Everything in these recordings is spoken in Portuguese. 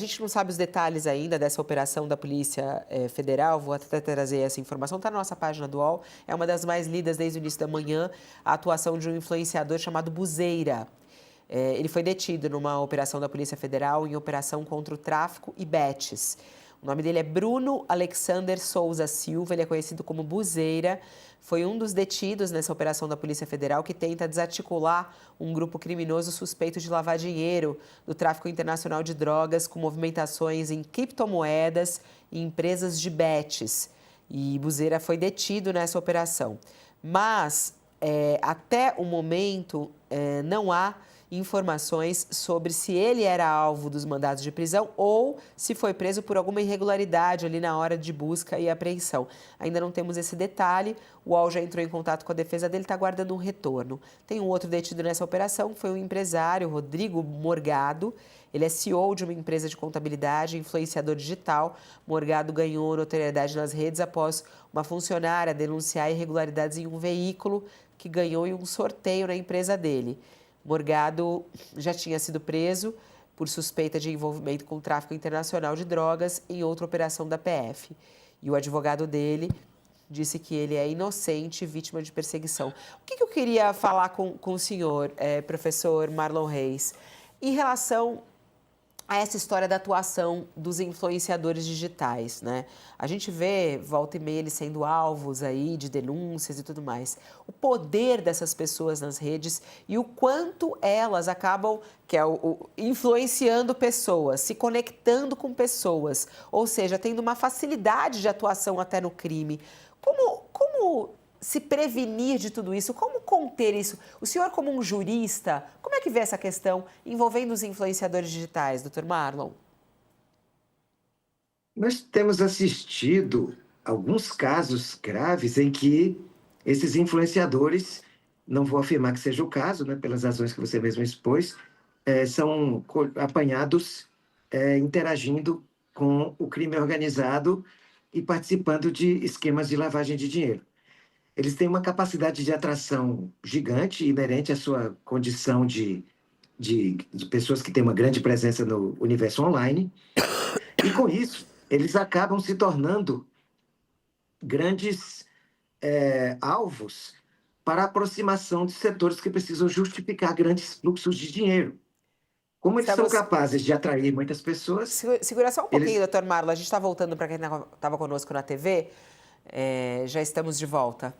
A gente não sabe os detalhes ainda dessa operação da Polícia Federal, vou até trazer essa informação, está na nossa página do UOL, é uma das mais lidas desde o início da manhã, a atuação de um influenciador chamado Buzeira. Ele foi detido numa operação da Polícia Federal em operação contra o tráfico e bets. O nome dele é Bruno Alexander Souza Silva, ele é conhecido como Buzeira. Foi um dos detidos nessa operação da Polícia Federal que tenta desarticular um grupo criminoso suspeito de lavar dinheiro do tráfico internacional de drogas com movimentações em criptomoedas e empresas de bets. E Buzeira foi detido nessa operação. Mas, até o momento, não há informações sobre se ele era alvo dos mandados de prisão ou se foi preso por alguma irregularidade ali na hora de busca e apreensão. Ainda não temos esse detalhe. O UOL já entrou em contato com a defesa dele, está aguardando um retorno. Tem um outro detido nessa operação, que foi um empresário, Rodrigo Morgado. Ele é CEO de uma empresa de contabilidade, influenciador digital. Morgado ganhou notoriedade nas redes após uma funcionária denunciar irregularidades em um veículo que ganhou em um sorteio na empresa dele. Morgado já tinha sido preso por suspeita de envolvimento com o tráfico internacional de drogas em outra operação da PF. E o advogado dele disse que ele é inocente, vítima de perseguição. O que eu queria falar com o senhor, professor Marlon Reis, em relação a essa história da atuação dos influenciadores digitais, né? A gente vê, volta e meia, eles sendo alvos aí de denúncias e tudo mais. O poder dessas pessoas nas redes e o quanto elas acabam, influenciando pessoas, se conectando com pessoas, ou seja, tendo uma facilidade de atuação até no crime. Como se prevenir de tudo isso? Como conter isso? O senhor, como um jurista, como é que vê essa questão envolvendo os influenciadores digitais, doutor Marlon? Nós temos assistido alguns casos graves em que esses influenciadores, não vou afirmar que seja o caso, né, pelas razões que você mesmo expôs, são apanhados interagindo com o crime organizado e participando de esquemas de lavagem de dinheiro. Eles têm uma capacidade de atração gigante, inerente à sua condição de pessoas que têm uma grande presença no universo online, e com isso, eles acabam se tornando grandes alvos para a aproximação de setores que precisam justificar grandes fluxos de dinheiro. Como eles são Estamos... capazes de atrair muitas pessoas... Segura só um pouquinho, eles... doutor Marlon. A gente está voltando para quem estava conosco na TV. Já estamos de volta.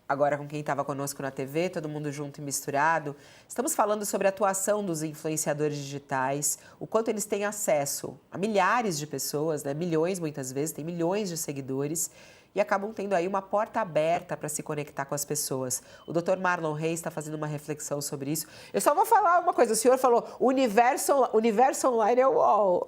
Agora com quem estava conosco na TV, todo mundo junto e misturado. Estamos falando sobre a atuação dos influenciadores digitais, o quanto eles têm acesso a milhares de pessoas, né? Milhões muitas vezes, tem milhões de seguidores e acabam tendo aí uma porta aberta para se conectar com as pessoas. O doutor Marlon Reis está fazendo uma reflexão sobre isso. Eu só vou falar uma coisa, o senhor falou, universo online é o UOL.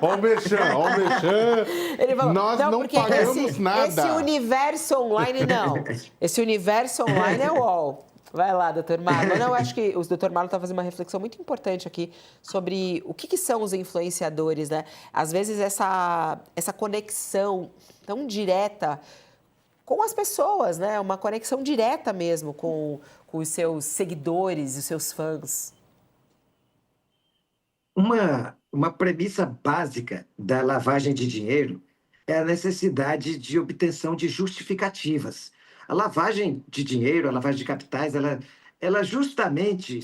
Ó o Mexã, ó o Mexã. Ele falou, Nós não pagamos nada. Esse universo online não. Esse universo online é o UOL. Vai lá, doutor Marlon. Não, eu acho que o doutor Marlon está fazendo uma reflexão muito importante aqui sobre o que são os influenciadores, né? Às vezes essa conexão tão direta com as pessoas, né? Uma conexão direta mesmo com os seus seguidores e os seus fãs. Uma premissa básica da lavagem de dinheiro é a necessidade de obtenção de justificativas. A lavagem de dinheiro, a lavagem de capitais, ela justamente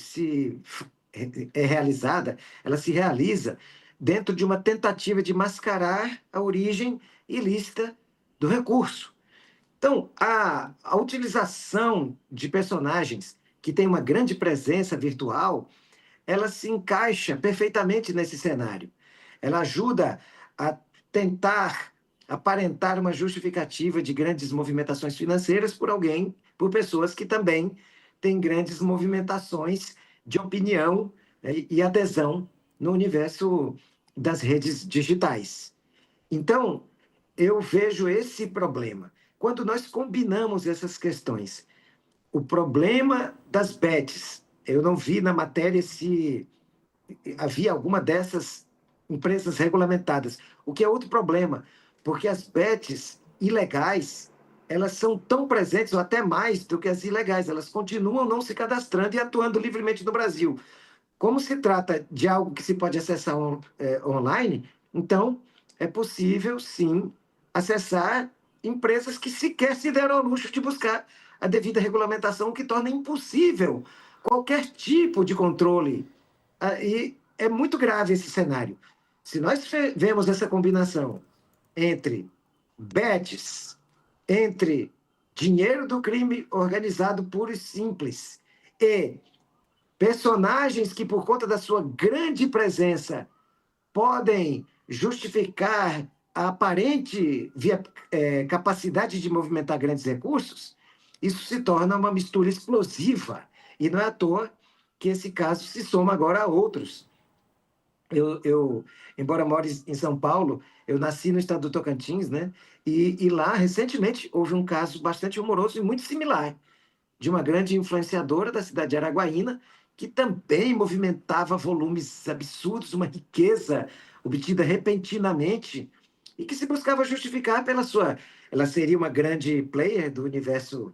ela se realiza dentro de uma tentativa de mascarar a origem ilícita do recurso. Então, a utilização de personagens que têm uma grande presença virtual, ela se encaixa perfeitamente nesse cenário. Ela ajuda a tentar aparentar uma justificativa de grandes movimentações financeiras por pessoas que também têm grandes movimentações de opinião, né, e adesão no universo das redes digitais. Então, eu vejo esse problema. Quando nós combinamos essas questões, o problema das bets, eu não vi na matéria se havia alguma dessas empresas regulamentadas, o que é outro problema, porque as bets ilegais, elas são tão presentes, ou até mais do que as ilegais, elas continuam não se cadastrando e atuando livremente no Brasil. como se trata de algo que se pode acessar online, então é possível, sim, acessar empresas que sequer se deram ao luxo de buscar a devida regulamentação, o que torna impossível qualquer tipo de controle. E é muito grave esse cenário. Se nós vemos essa combinação entre bets, entre dinheiro do crime organizado puro e simples e personagens que, por conta da sua grande presença, podem justificar a aparente capacidade de movimentar grandes recursos, isso se torna uma mistura explosiva. E não é à toa que esse caso se soma agora a outros. Embora more em São Paulo, eu nasci no estado do Tocantins, né? E lá, recentemente, houve um caso bastante humoroso e muito similar, de uma grande influenciadora da cidade de Araguaína, que também movimentava volumes absurdos, uma riqueza obtida repentinamente, e que se buscava justificar pela sua... Ela seria uma grande player do universo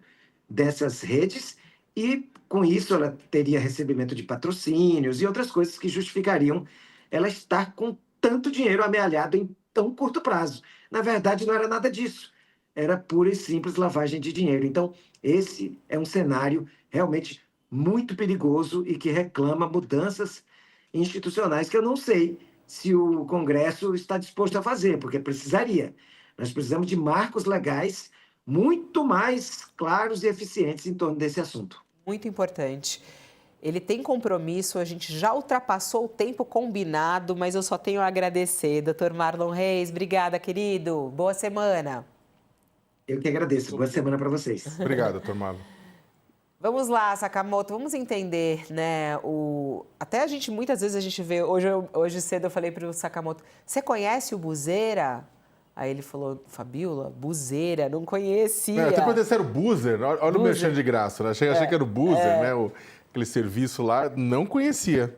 dessas redes, e com isso ela teria recebimento de patrocínios e outras coisas que justificariam ela estar com tanto dinheiro amealhado em tão curto prazo. Na verdade, não era nada disso. Era pura e simples lavagem de dinheiro. Então, esse é um cenário realmente muito perigoso e que reclama mudanças institucionais que eu não sei se o Congresso está disposto a fazer, porque precisaria. Nós precisamos de marcos legais muito mais claros e eficientes em torno desse assunto. Muito importante. Ele tem compromisso, a gente já ultrapassou o tempo combinado, mas eu só tenho a agradecer. Dr. Marlon Reis, obrigada, querido. Boa semana. Eu que agradeço. Boa semana para vocês. Obrigado, Dr. Marlon. Vamos lá, Sakamoto, vamos entender, né? Até a gente, muitas vezes a gente vê, hoje cedo eu falei para o Sakamoto, você conhece o Buzeira? Aí ele falou, Fabiola, Buzeira, não conhecia. Até quando era o Buzzer, olha o merchan de graça, né? Achei que era o Buzzer, né? Aquele serviço lá, não conhecia.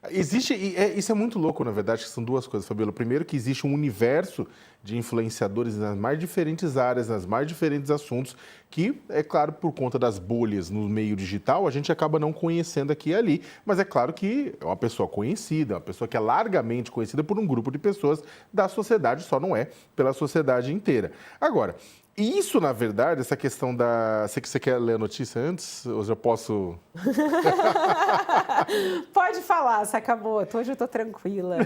Isso é muito louco, na verdade, que são duas coisas, Fabiola. Primeiro, que existe um universo de influenciadores nas mais diferentes áreas, nas mais diferentes assuntos, que, é claro, por conta das bolhas no meio digital, a gente acaba não conhecendo aqui e ali, mas é claro que é uma pessoa conhecida, uma pessoa que é largamente conhecida por um grupo de pessoas da sociedade, só não é pela sociedade inteira. Agora, isso, na verdade, essa questão da... Você quer ler a notícia antes? Ou já posso... Pode falar, Sakamoto. Hoje eu tô tranquila.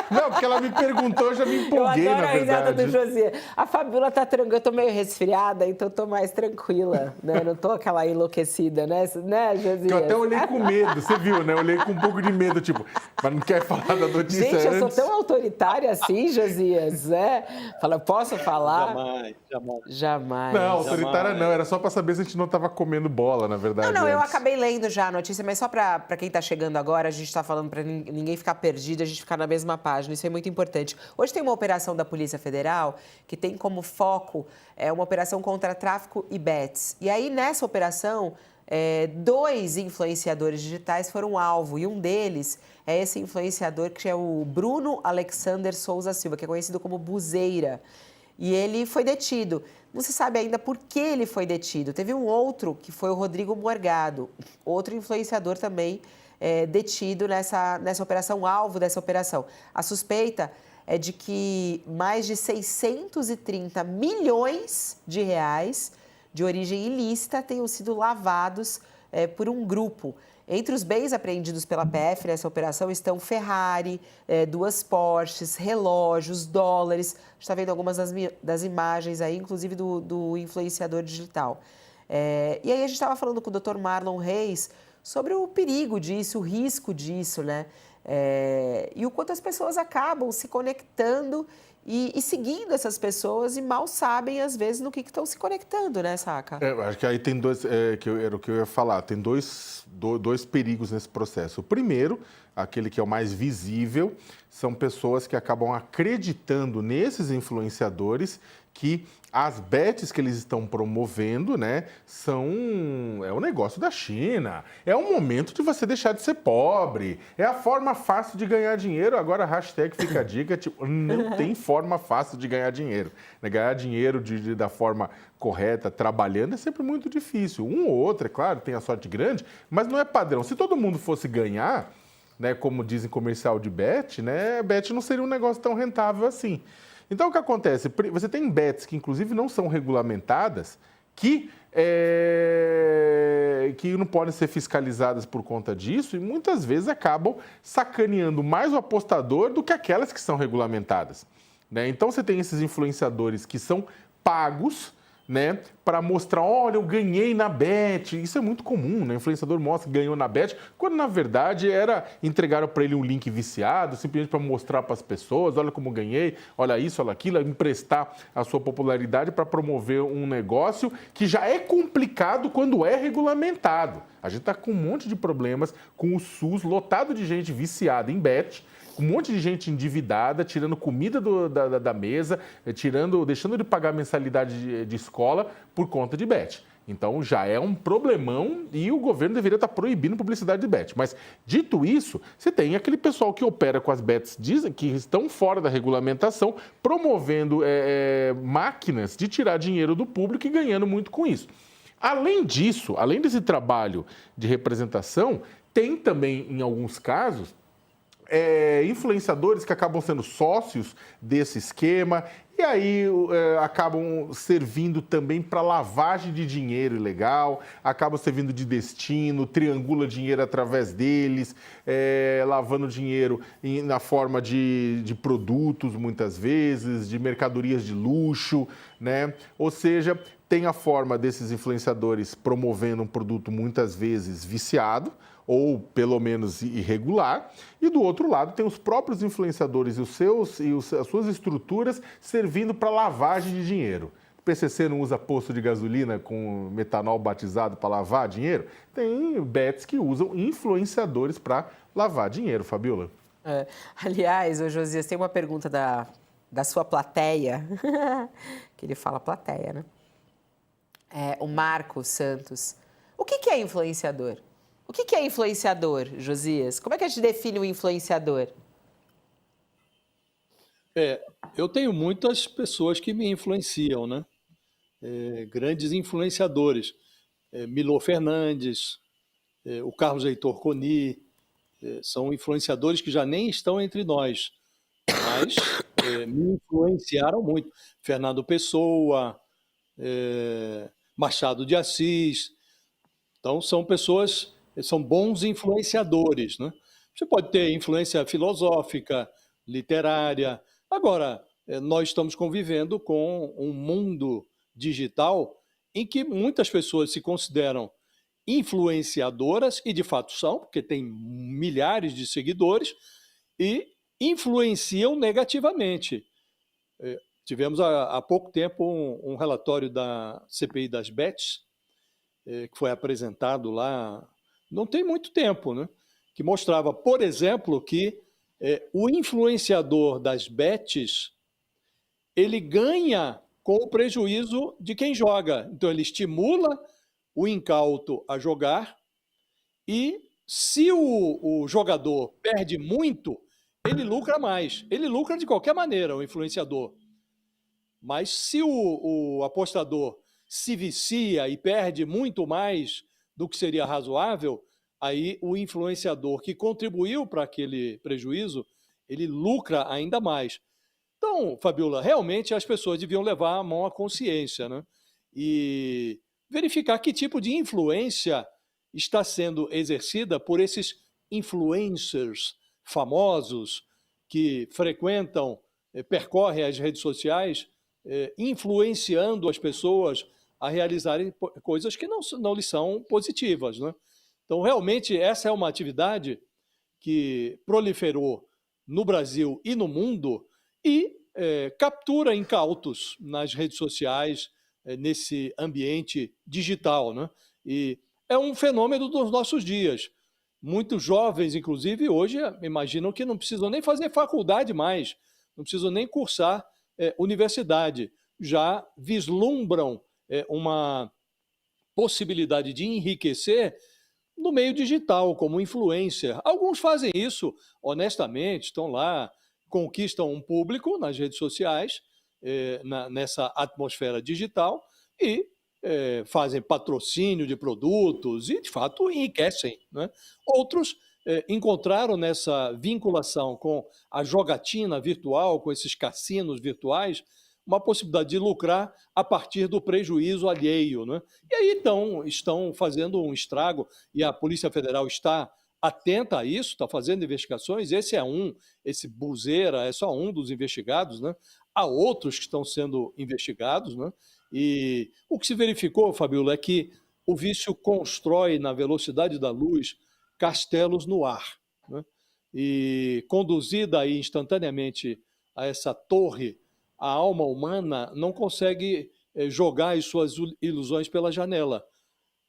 Não, porque ela me perguntou, eu já me empolguei, eu adoro na a risada verdade. do José. A Fabiola tá tranquila. Eu tô meio resfriada, então eu tô mais tranquila, né? Não tô aquela enlouquecida, né, Josias? Eu até olhei com medo, você viu, né? Eu olhei com um pouco de medo, tipo, mas não quer falar da notícia antes? Gente, eu sou tão autoritária assim, Josias, né? Fala, posso falar? Jamais. Não, autoritária não, era só para saber se a gente não estava comendo bola, na verdade. Não, eu antes. acabei lendo já a notícia, mas só para quem está chegando agora, a gente está falando para ninguém ficar perdido, a gente ficar na mesma página, isso é muito importante. Hoje tem uma operação da Polícia Federal que tem como foco uma operação contra tráfico e bets. E aí, nessa operação, 2 influenciadores digitais foram alvo, e um deles é esse influenciador que é o Bruno Alexander Souza Silva, que é conhecido como Buzeira. E ele foi detido. Não se sabe ainda por que ele foi detido. Teve um outro, que foi o Rodrigo Morgado, outro influenciador também detido nessa operação, alvo dessa operação. A suspeita é de que mais de 630 milhões de reais de origem ilícita tenham sido lavados por um grupo. Entre os bens apreendidos pela PF nessa operação estão Ferrari, 2 Porsches, relógios, dólares. A gente está vendo algumas das imagens aí, inclusive do influenciador digital. E aí a gente estava falando com o Dr. Marlon Reis sobre o perigo disso, o risco disso, né? E o quanto as pessoas acabam se conectando e seguindo essas pessoas e mal sabem, às vezes, no que estão se conectando, né, Saca? Acho que aí tem dois, era o que eu ia falar, tem dois perigos nesse processo. O primeiro aquele que é o mais visível, são pessoas que acabam acreditando nesses influenciadores que as bets que eles estão promovendo, né, é o negócio da China, é o momento de você deixar de ser pobre, é a forma fácil de ganhar dinheiro. Agora, hashtag fica a dica, tipo, não tem forma fácil de ganhar dinheiro. Né? Ganhar dinheiro da forma correta, trabalhando, é sempre muito difícil. Um ou outro, é claro, tem a sorte grande, mas não é padrão. Se todo mundo fosse ganhar, né, como dizem comercial de bet, né, bet não seria um negócio tão rentável assim. Então, o que acontece? Você tem bets que, inclusive, não são regulamentadas, que não podem ser fiscalizadas por conta disso e, muitas vezes, acabam sacaneando mais o apostador do que aquelas que são regulamentadas. Né? Então, você tem esses influenciadores que são pagos, né, para mostrar, olha, eu ganhei na bet. Isso é muito comum, né? O influenciador mostra que ganhou na bet, quando na verdade entregaram para ele um link viciado, simplesmente para mostrar para as pessoas, olha como ganhei, olha isso, olha aquilo, emprestar a sua popularidade para promover um negócio que já é complicado quando é regulamentado. A gente está com um monte de problemas com o SUS lotado de gente viciada em bet, um monte de gente endividada, tirando comida da mesa, deixando de pagar mensalidade de escola por conta de bet. Então já é um problemão e o governo deveria estar proibindo publicidade de bet. Mas, dito isso, você tem aquele pessoal que opera com as bets, dizem que estão fora da regulamentação, promovendo máquinas de tirar dinheiro do público e ganhando muito com isso. Além disso, além desse trabalho de representação, tem também, em alguns casos, influenciadores que acabam sendo sócios desse esquema e aí acabam servindo também para lavagem de dinheiro ilegal, acabam servindo de destino, triangula dinheiro através deles, lavando dinheiro na forma de produtos, muitas vezes, de mercadorias de luxo, né? Ou seja, tem a forma desses influenciadores promovendo um produto muitas vezes viciado, ou pelo menos irregular, e do outro lado tem os próprios influenciadores as suas estruturas servindo para lavagem de dinheiro. O PCC não usa posto de gasolina com metanol batizado para lavar dinheiro? Tem bets que usam influenciadores para lavar dinheiro, Fabiola. Aliás, ô Josias, tem uma pergunta da sua plateia, que ele fala plateia, né? O Marco Santos. O que é influenciador? O que é influenciador, Josias? Como é que a gente define um influenciador? Eu tenho muitas pessoas que me influenciam, né? Grandes influenciadores. Milor Fernandes, o Carlos Heitor Coni, são influenciadores que já nem estão entre nós, mas me influenciaram muito. Fernando Pessoa, Machado de Assis. Então, são pessoas, são bons influenciadores, né? Você pode ter influência filosófica, literária. Agora, nós estamos convivendo com um mundo digital em que muitas pessoas se consideram influenciadoras, e de fato são, porque tem milhares de seguidores, e influenciam negativamente. Tivemos há pouco tempo um relatório da CPI das bets, que foi apresentado lá, não tem muito tempo, né? Que mostrava, por exemplo, que o influenciador das bets, ele ganha com o prejuízo de quem joga. Então, ele estimula o incauto a jogar e, se o jogador perde muito, ele lucra mais. Ele lucra de qualquer maneira, o influenciador. Mas se o apostador se vicia e perde muito mais do que seria razoável, aí o influenciador que contribuiu para aquele prejuízo, ele lucra ainda mais. Então, Fabiola, realmente as pessoas deviam levar a mão à consciência, né? E verificar que tipo de influência está sendo exercida por esses influencers famosos que frequentam, percorrem as redes sociais, influenciando as pessoas a realizarem coisas que não lhes são positivas, né? Então, realmente, essa é uma atividade que proliferou no Brasil e no mundo e captura incautos nas redes sociais, nesse ambiente digital, né? E é um fenômeno dos nossos dias. muitos jovens, inclusive, hoje imaginam que não precisam nem fazer faculdade mais, não precisam nem cursar universidade, já vislumbram uma possibilidade de enriquecer no meio digital, como influencer. Alguns fazem isso honestamente, estão lá, conquistam um público nas redes sociais, nessa atmosfera digital, e fazem patrocínio de produtos e, de fato, enriquecem, né? Outros encontraram nessa vinculação com a jogatina virtual, com esses cassinos virtuais, uma possibilidade de lucrar a partir do prejuízo alheio, né? E aí então estão fazendo um estrago, e a Polícia Federal está atenta a isso, está fazendo investigações. Esse Buzeira é só um dos investigados, né? Há outros que estão sendo investigados, né? E o que se verificou, Fabiola, é que o vício constrói na velocidade da luz castelos no ar, né? E conduzida aí instantaneamente a essa torre, a alma humana não consegue jogar as suas ilusões pela janela.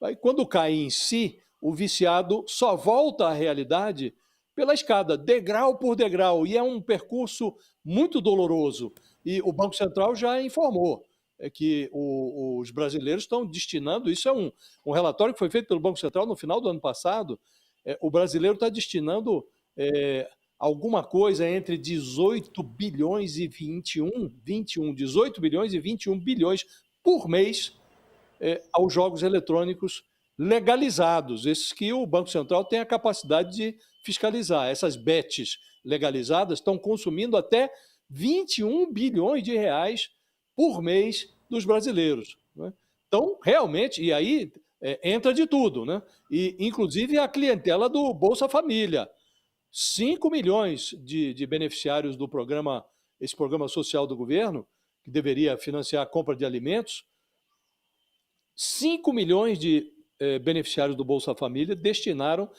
Aí, quando cai em si, o viciado só volta à realidade pela escada, degrau por degrau, e é um percurso muito doloroso. E o Banco Central já informou que os brasileiros estão destinando, isso é um relatório que foi feito pelo Banco Central no final do ano passado, o brasileiro está destinando alguma coisa entre 18 bilhões e 18 bilhões e 21 bilhões por mês aos jogos eletrônicos legalizados, esses que o Banco Central tem a capacidade de fiscalizar. Essas bets legalizadas estão consumindo até 21 bilhões de reais por mês dos brasileiros, né? Então, realmente, e aí entra de tudo, né? E, inclusive, a clientela do Bolsa Família. 5 milhões de beneficiários do programa, esse programa social do governo, que deveria financiar a compra de alimentos. 5 milhões de beneficiários do Bolsa Família destinaram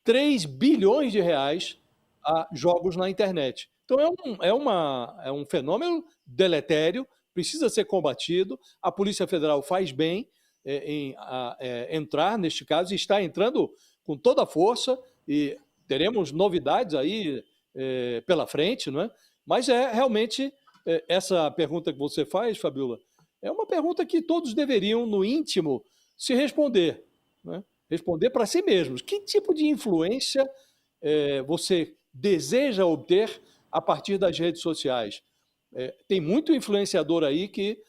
3 bilhões de reais a jogos na internet. Então é um fenômeno deletério, precisa ser combatido. A Polícia Federal faz bem em entrar neste caso, e está entrando com toda a força, e teremos novidades aí pela frente, não é? Mas realmente essa pergunta que você faz, Fabiola, é uma pergunta que todos deveriam, no íntimo, se responder, né? Responder para si mesmos. Que tipo de influência você deseja obter a partir das redes sociais? Tem muito influenciador aí que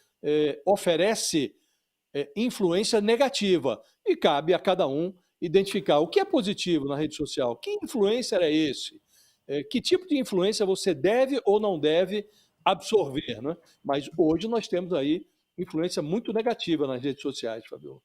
oferece influência negativa, e cabe a cada um identificar o que é positivo na rede social, que influencer é esse, que tipo de influência você deve ou não deve absorver, né? Mas hoje nós temos aí influência muito negativa nas redes sociais, Fabiola.